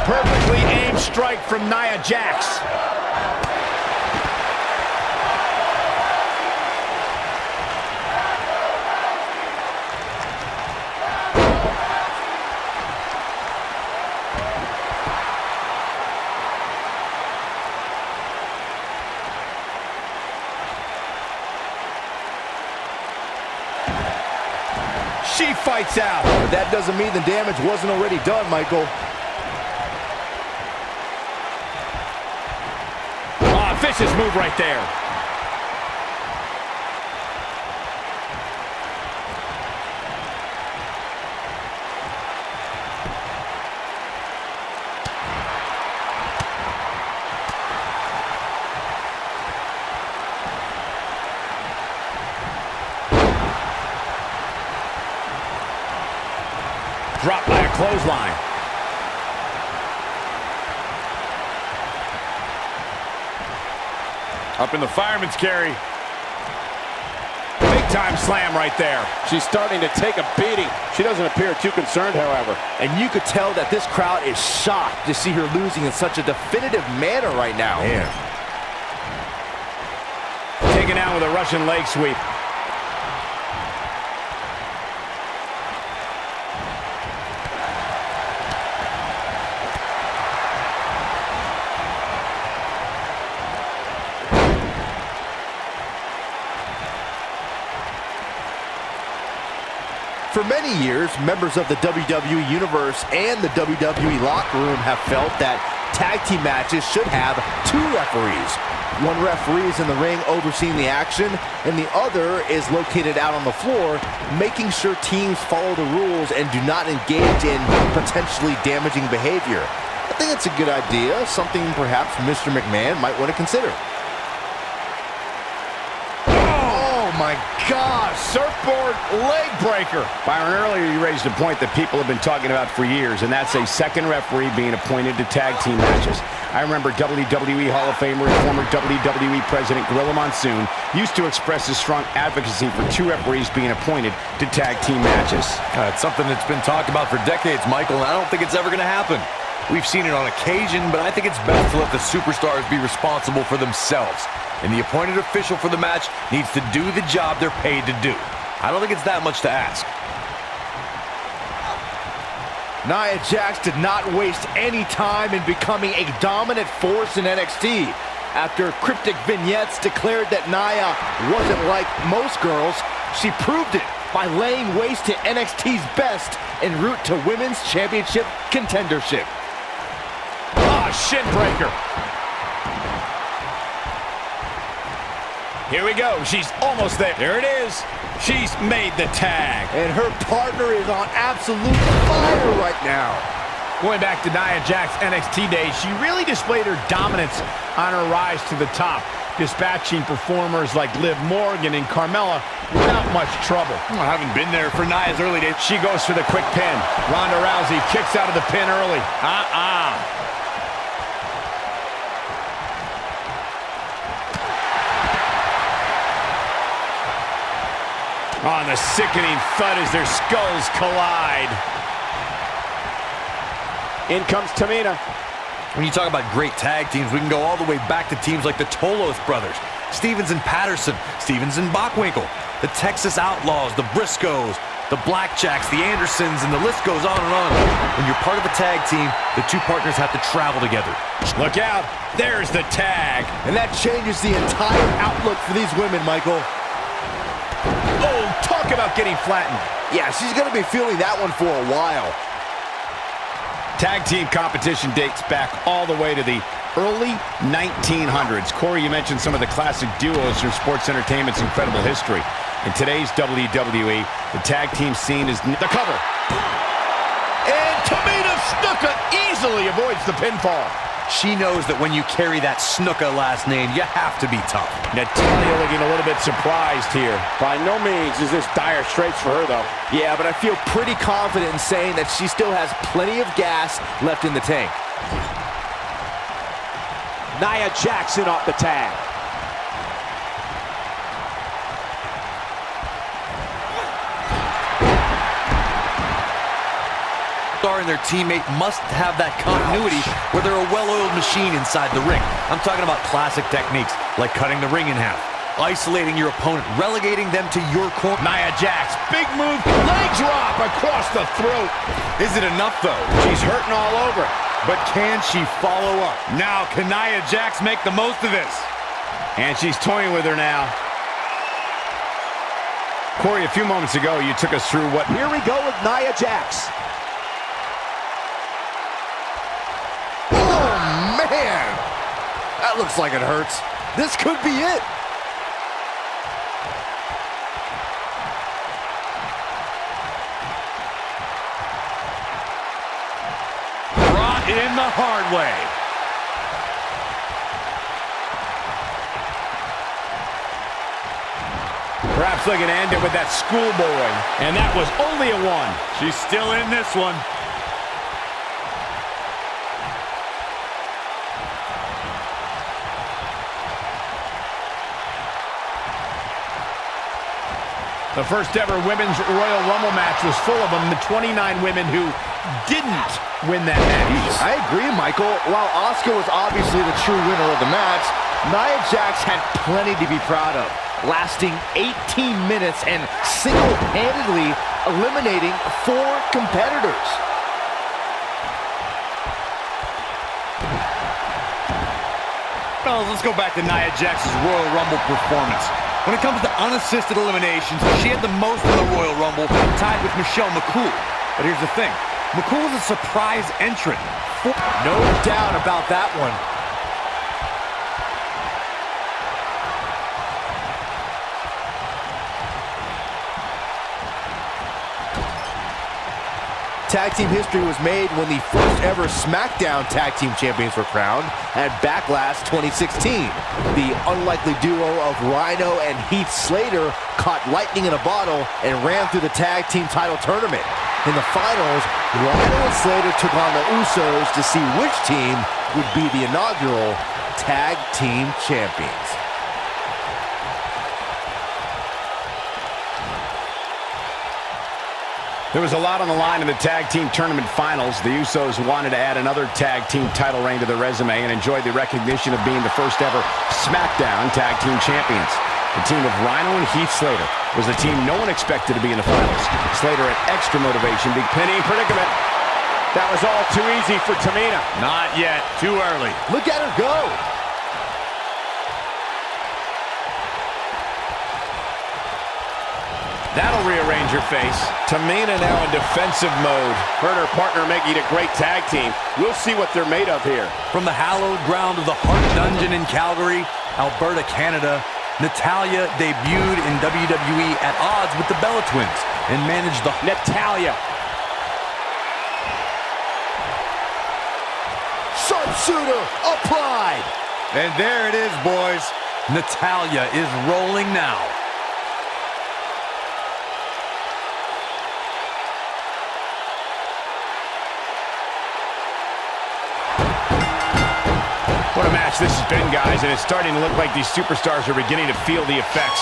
Perfectly aimed strike from Nia Jax. She fights out. But that doesn't mean the damage wasn't already done, Michael. Oh, vicious move right there. Dropped by a clothesline. Up in the fireman's carry. Big time slam right there. She's starting to take a beating. She doesn't appear too concerned, however. And you could tell that this crowd is shocked to see her losing in such a definitive manner right now. Man. Taken out with a Russian leg sweep. For many years, members of the WWE Universe and the WWE locker room have felt that tag team matches should have two referees. One referee is in the ring overseeing the action, and the other is located out on the floor, making sure teams follow the rules and do not engage in potentially damaging behavior. I think it's a good idea, something perhaps Mr. McMahon might want to consider. My God, surfboard leg breaker. Byron, earlier you raised a point that people have been talking about for years, and that's a second referee being appointed to tag team matches. I remember WWE Hall of Famer and former WWE President Gorilla Monsoon used to express his strong advocacy for two referees being appointed to tag team matches. It's something that's been talked about for decades, Michael, and I don't think it's ever going to happen. We've seen it on occasion, but I think it's best to let the superstars be responsible for themselves. And the appointed official for the match needs to do the job they're paid to do. I don't think it's that much to ask. Nia Jax did not waste any time in becoming a dominant force in NXT. After cryptic vignettes declared that Nia wasn't like most girls, she proved it by laying waste to NXT's best en route to Women's Championship contendership. Ah, shin breaker. Here we go. She's almost there. There it is. She's made the tag. And her partner is on absolute fire right now. Going back to Nia Jax NXT days, she really displayed her dominance on her rise to the top, dispatching performers like Liv Morgan and Carmella without much trouble. I haven't been there for Nia's early days. She goes for the quick pin. Ronda Rousey kicks out of the pin early. On the sickening thud as their skulls collide. In comes Tamina. When you talk about great tag teams, we can go all the way back to teams like the Tolos brothers, Stevens and Patterson, Stevens and Bockwinkel, the Texas Outlaws, the Briscoes, the Blackjacks, the Andersons, and the list goes on and on. When you're part of a tag team, the two partners have to travel together. Look out, there's the tag. And that changes the entire outlook for these women, Michael. Oh, talk about getting flattened. Yeah, she's going to be feeling that one for a while. Tag team competition dates back all the way to the early 1900s. Corey, you mentioned some of the classic duos from sports entertainment's incredible history. In today's WWE, the tag team scene is the cover. And Tamina Snuka easily avoids the pinfall. She knows that when you carry that Snuka last name, you have to be tough. Natalya looking a little bit surprised here. By no means is this dire straits for her, though. Yeah, but I feel pretty confident in saying that she still has plenty of gas left in the tank. Nia Jax off the tag. superstar and their teammate must have that continuity where they're a well-oiled machine inside the ring. I'm talking about classic techniques like cutting the ring in half, isolating your opponent, relegating them to your corner. Nia Jax, big move, leg drop across the throat. Is it enough, though? She's hurting all over. But can she follow up? Now, can Nia Jax make the most of this? And she's toying with her now. Corey, a few moments ago, you took us through what... Here we go with Nia Jax. Oh, man! That looks like it hurts. This could be it. Brought in the hard way. Perhaps looking to end it with that schoolboy. And that was only a one. She's still in this one. The first ever Women's Royal Rumble match was full of them, the 29 women who didn't win that match. I agree, Michael. While Asuka was obviously the true winner of the match, Nia Jax had plenty to be proud of, lasting 18 minutes and single-handedly eliminating 4 competitors. Fellas, let's go back to Nia Jax's Royal Rumble performance. When it comes to unassisted eliminations, she had the most in the Royal Rumble, tied with Michelle McCool. But here's the thing. McCool is a surprise entrant. No doubt about that one. Tag team history was made when the first ever SmackDown Tag Team Champions were crowned at Backlash 2016. The unlikely duo of Rhino and Heath Slater caught lightning in a bottle and ran through the tag team title tournament. In the finals, Rhino and Slater took on the Usos to see which team would be the inaugural Tag Team Champions. There was a lot on the line in the tag team tournament finals. The Usos wanted to add another tag team title reign to their resume and enjoyed the recognition of being the first ever SmackDown Tag Team Champions. The team of Rhino and Heath Slater was the team no one expected to be in the finals. Slater had extra motivation, big pinning predicament. That was all too easy for Tamina. Not yet. Too early. Look at her go! That'll rearrange her face. Tamina now in defensive mode. Her and her partner making a great tag team. We'll see what they're made of here. From the hallowed ground of the Heart Dungeon in Calgary, Alberta, Canada, Natalya debuted in WWE at odds with the Bella Twins and managed the... Natalya. Sharpshooter applied! And there it is, boys. Natalya is rolling now. What a match this has been, guys, and it's starting to look like these superstars are beginning to feel the effects.